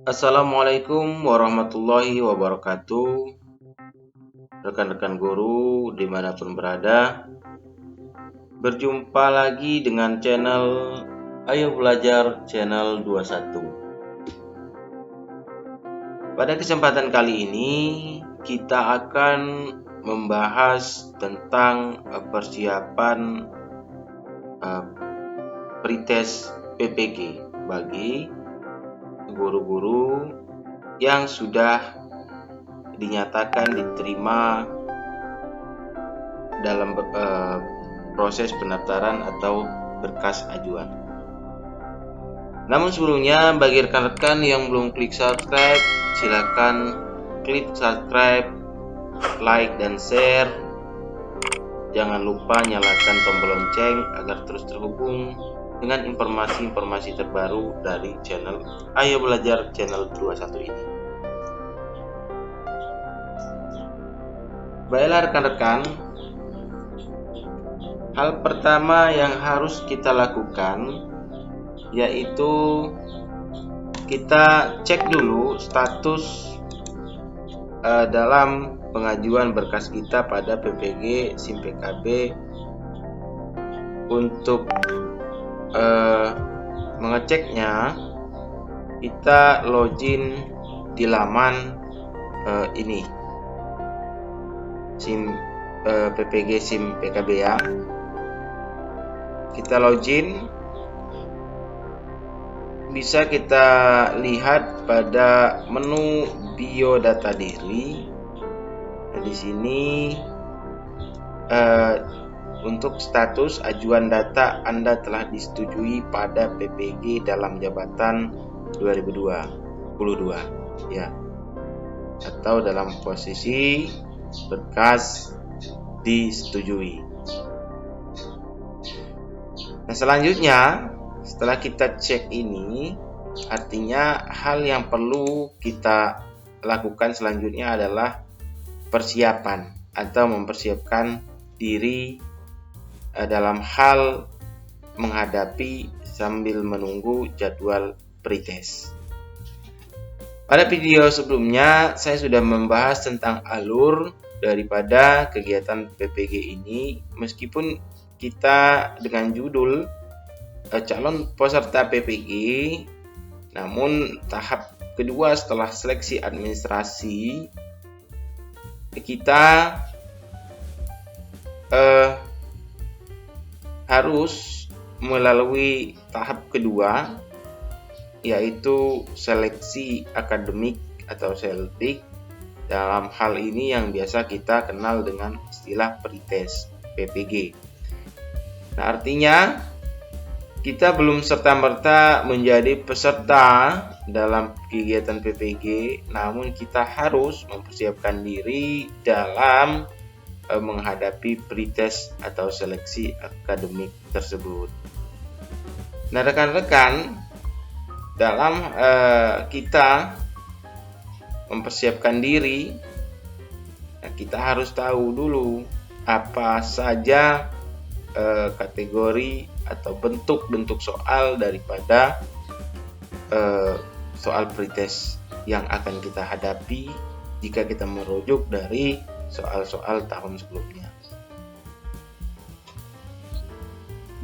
Assalamualaikum warahmatullahi wabarakatuh. Rekan-rekan guru dimanapun berada, berjumpa lagi dengan channel Ayo Belajar Channel 21. Pada kesempatan kali ini kita akan membahas tentang persiapan pretest PPG bagi guru-guru yang sudah dinyatakan diterima dalam proses pendaftaran atau berkas ajuan. Namun sebelumnya, bagi rekan-rekan yang belum klik subscribe, silakan klik subscribe, like dan share. Jangan lupa nyalakan tombol lonceng agar terus terhubung dengan informasi-informasi terbaru dari channel Ayo Belajar Channel 21 ini. Baiklah rekan-rekan, hal pertama yang harus kita lakukan yaitu kita cek dulu status dalam pengajuan berkas kita pada PPG SIM PKB. Untuk mengeceknya, kita login di laman ini SIM PPG SIM PKB ya. Kita login, bisa kita lihat pada menu biodata diri. Nah, di sini untuk status ajuan data Anda telah disetujui pada PPG dalam jabatan 2022 ya, atau dalam posisi berkas disetujui. Nah, selanjutnya setelah kita cek ini, artinya hal yang perlu kita lakukan selanjutnya adalah persiapan atau mempersiapkan diri dalam hal menghadapi sambil menunggu jadwal pretest. Pada video sebelumnya saya sudah membahas tentang alur daripada kegiatan PPG ini, meskipun kita dengan judul calon peserta PPG, namun tahap kedua setelah seleksi administrasi kita harus melalui tahap kedua, yaitu seleksi akademik atau SELTIK. Dalam hal ini yang biasa kita kenal dengan istilah pretest PPG. Nah, artinya kita belum serta-merta menjadi peserta dalam kegiatan PPG, namun kita harus mempersiapkan diri dalam menghadapi pretest atau seleksi akademik tersebut. Nah, rekan-rekan, dalam kita mempersiapkan diri, kita harus tahu dulu apa saja kategori atau bentuk-bentuk soal daripada soal pretest yang akan kita hadapi jika kita merujuk dari soal-soal tahun sebelumnya.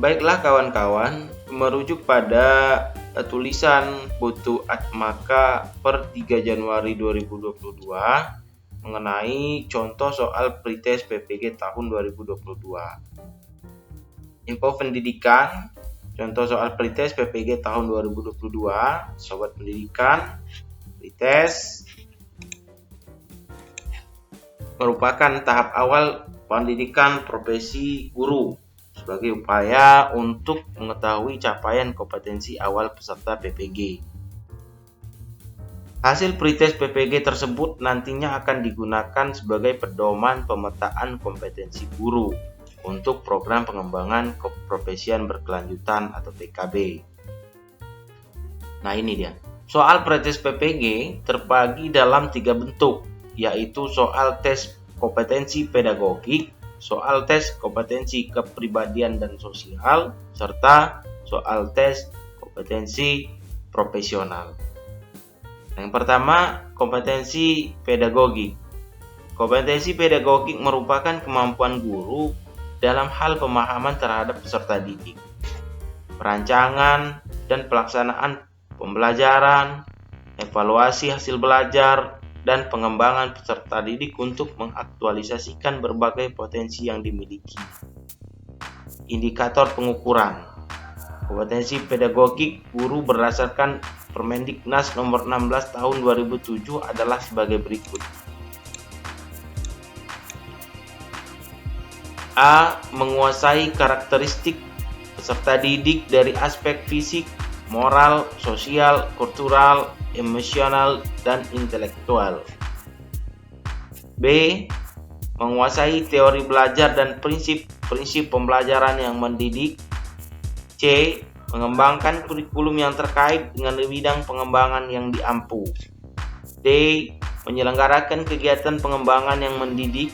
Baiklah kawan-kawan, merujuk pada tulisan Putu Atmaka per 3 Januari 2022 mengenai contoh soal pretest PPG tahun 2022. Info pendidikan, contoh soal pretest PPG tahun 2022, sobat pendidikan, pretest merupakan tahap awal pendidikan profesi guru sebagai upaya untuk mengetahui capaian kompetensi awal peserta PPG. Hasil pretest PPG tersebut nantinya akan digunakan sebagai pedoman pemetaan kompetensi guru untuk program pengembangan keprofesian berkelanjutan atau PKB. Nah, ini dia. Soal pretest PPG terbagi dalam 3 bentuk, yaitu soal tes kompetensi pedagogik, soal tes kompetensi kepribadian dan sosial, serta soal tes kompetensi profesional. Yang pertama, kompetensi pedagogik. Kompetensi pedagogik merupakan kemampuan guru dalam hal pemahaman terhadap peserta didik, perancangan dan pelaksanaan pembelajaran, evaluasi hasil belajar, dan pengembangan peserta didik untuk mengaktualisasikan berbagai potensi yang dimiliki. Indikator pengukuran. Kompetensi pedagogik guru berdasarkan Permendiknas nomor 16 tahun 2007 adalah sebagai berikut. A. Menguasai karakteristik peserta didik dari aspek fisik, moral, sosial, kultural, emosional, dan intelektual. B. Menguasai teori belajar dan prinsip-prinsip pembelajaran yang mendidik. C. Mengembangkan kurikulum yang terkait dengan bidang pengembangan yang diampu. D. Menyelenggarakan kegiatan pengembangan yang mendidik.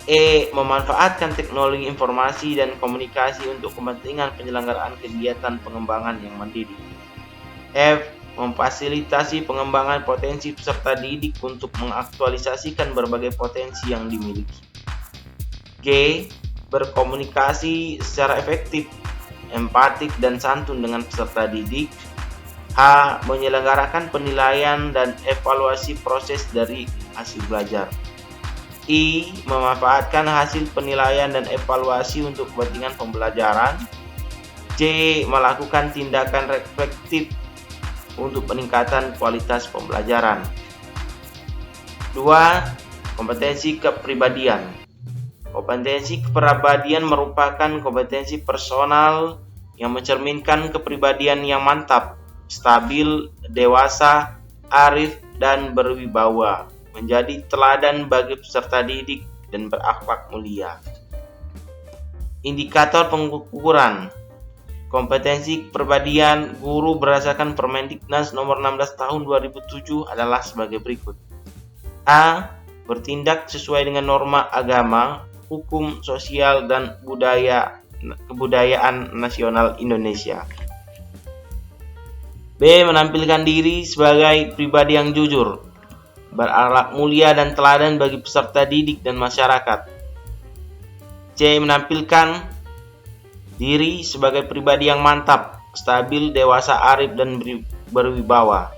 E. Memanfaatkan teknologi informasi dan komunikasi untuk kepentingan penyelenggaraan kegiatan pengembangan yang mendidik. F. Memfasilitasi pengembangan potensi peserta didik untuk mengaktualisasikan berbagai potensi yang dimiliki. G. Berkomunikasi secara efektif, empatik, dan santun dengan peserta didik. H. Menyelenggarakan penilaian dan evaluasi proses dari hasil belajar. I. Memanfaatkan hasil penilaian dan evaluasi untuk kepentingan pembelajaran. C. Melakukan tindakan reflektif untuk peningkatan kualitas pembelajaran. 2. Kompetensi kepribadian. Kompetensi kepribadian merupakan kompetensi personal yang mencerminkan kepribadian yang mantap, stabil, dewasa, arif, dan berwibawa, menjadi teladan bagi peserta didik dan berakhlak mulia. Indikator pengukuran. Kompetensi kepribadian guru berdasarkan Permendiknas nomor 16 tahun 2007 adalah sebagai berikut. A. Bertindak sesuai dengan norma agama, hukum, sosial, dan kebudayaan nasional Indonesia. B. Menampilkan diri sebagai pribadi yang jujur, berakhlak mulia dan teladan bagi peserta didik dan masyarakat. C. Menampilkan diri sebagai pribadi yang mantap, stabil, dewasa, arif, dan berwibawa.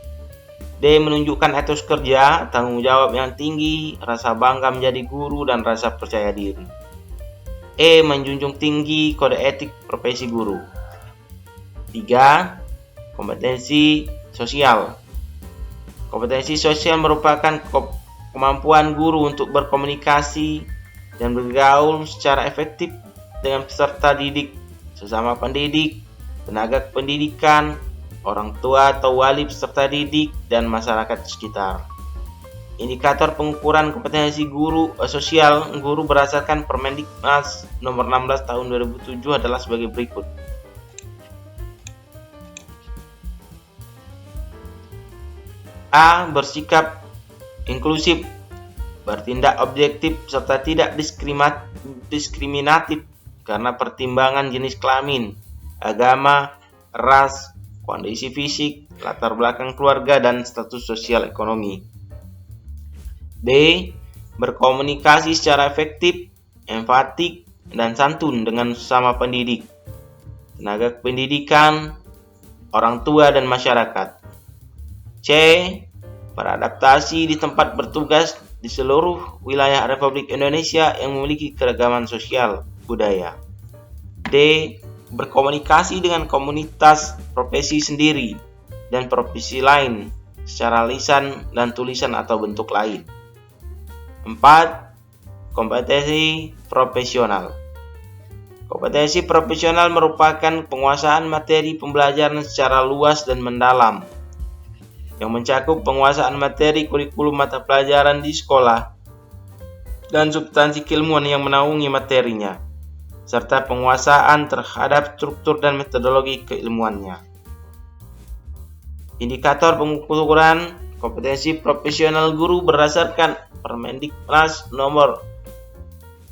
D. Menunjukkan etos kerja, tanggung jawab yang tinggi, rasa bangga menjadi guru, dan rasa percaya diri. E. Menjunjung tinggi kode etik profesi guru. 3. Kompetensi sosial. Kompetensi sosial merupakan kemampuan guru untuk berkomunikasi dan bergaul secara efektif dengan peserta didik, sesama pendidik, tenaga pendidikan, orang tua atau wali peserta didik, dan masyarakat sekitar. Indikator pengukuran kompetensi guru sosial guru berdasarkan Permendiknas nomor 16 tahun 2007 adalah sebagai berikut. A. Bersikap inklusif, bertindak objektif serta tidak diskriminatif karena pertimbangan jenis kelamin, agama, ras, kondisi fisik, latar belakang keluarga, dan status sosial ekonomi. B. Berkomunikasi secara efektif, empatik, dan santun dengan sesama pendidik, tenaga pendidikan, orang tua, dan masyarakat. C. Beradaptasi di tempat bertugas di seluruh wilayah Republik Indonesia yang memiliki keragaman sosial budaya. D. Berkomunikasi dengan komunitas profesi sendiri dan profesi lain secara lisan dan tulisan atau bentuk lain. 4. Kompetensi profesional. Kompetensi profesional merupakan penguasaan materi pembelajaran secara luas dan mendalam yang mencakup penguasaan materi kurikulum mata pelajaran di sekolah dan substansi keilmuan yang menaungi materinya, serta penguasaan terhadap struktur dan metodologi keilmuannya. Indikator pengukuran kompetensi profesional guru berdasarkan Permendiknas nomor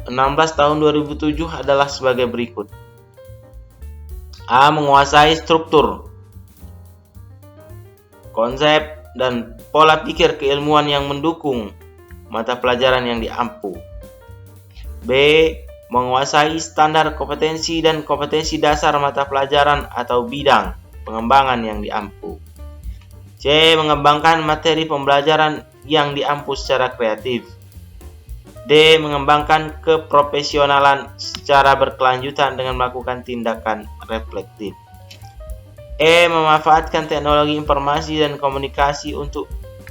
16 tahun 2007 adalah sebagai berikut. A. Menguasai struktur. konsep dan pola pikir keilmuan yang mendukung mata pelajaran yang diampu. B. Menguasai standar kompetensi dan kompetensi dasar mata pelajaran atau bidang pengembangan yang diampu. C. Mengembangkan materi pembelajaran yang diampu secara kreatif. D. Mengembangkan keprofesionalan secara berkelanjutan dengan melakukan tindakan reflektif. E. Memanfaatkan teknologi informasi dan komunikasi untuk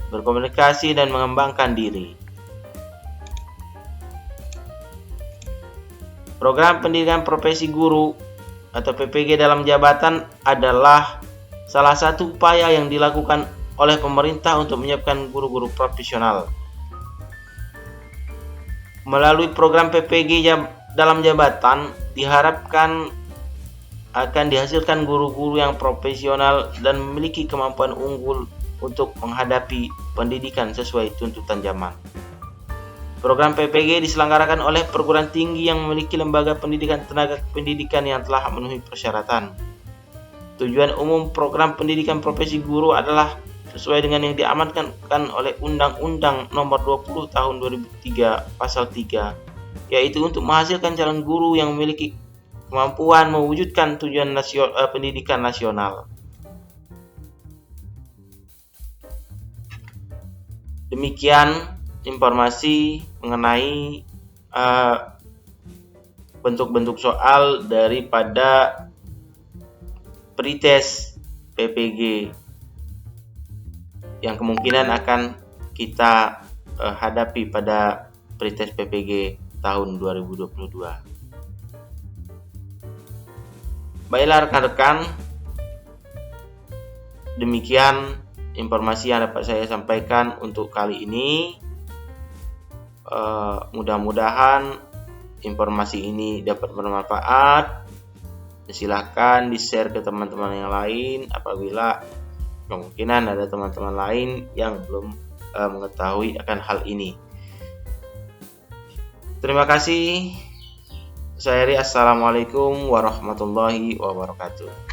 berkomunikasi dan mengembangkan diri. Program pendidikan profesi guru atau PPG dalam jabatan adalah salah satu upaya yang dilakukan oleh pemerintah untuk menyiapkan guru-guru profesional. Melalui program PPG dalam jabatan diharapkan akan dihasilkan guru-guru yang profesional dan memiliki kemampuan unggul untuk menghadapi pendidikan sesuai tuntutan zaman. Program PPG diselenggarakan oleh perguruan tinggi yang memiliki lembaga pendidikan tenaga pendidikan yang telah memenuhi persyaratan. Tujuan umum program pendidikan profesi guru adalah sesuai dengan yang diamanatkan oleh Undang-Undang Nomor 20 Tahun 2003 Pasal 3, yaitu untuk menghasilkan calon guru yang memiliki kemampuan mewujudkan tujuan pendidikan nasional. Demikian informasi mengenai bentuk-bentuk soal daripada pretest PPG yang kemungkinan akan kita hadapi pada pretest PPG tahun 2022. Baiklah rekan-rekan, demikian informasi yang dapat saya sampaikan untuk kali ini. Mudah-mudahan informasi ini dapat bermanfaat. Silahkan di-share ke teman-teman yang lain apabila kemungkinan ada teman-teman lain yang belum mengetahui akan hal ini. Terima kasih. Saya Ri, assalamualaikum warahmatullahi wabarakatuh.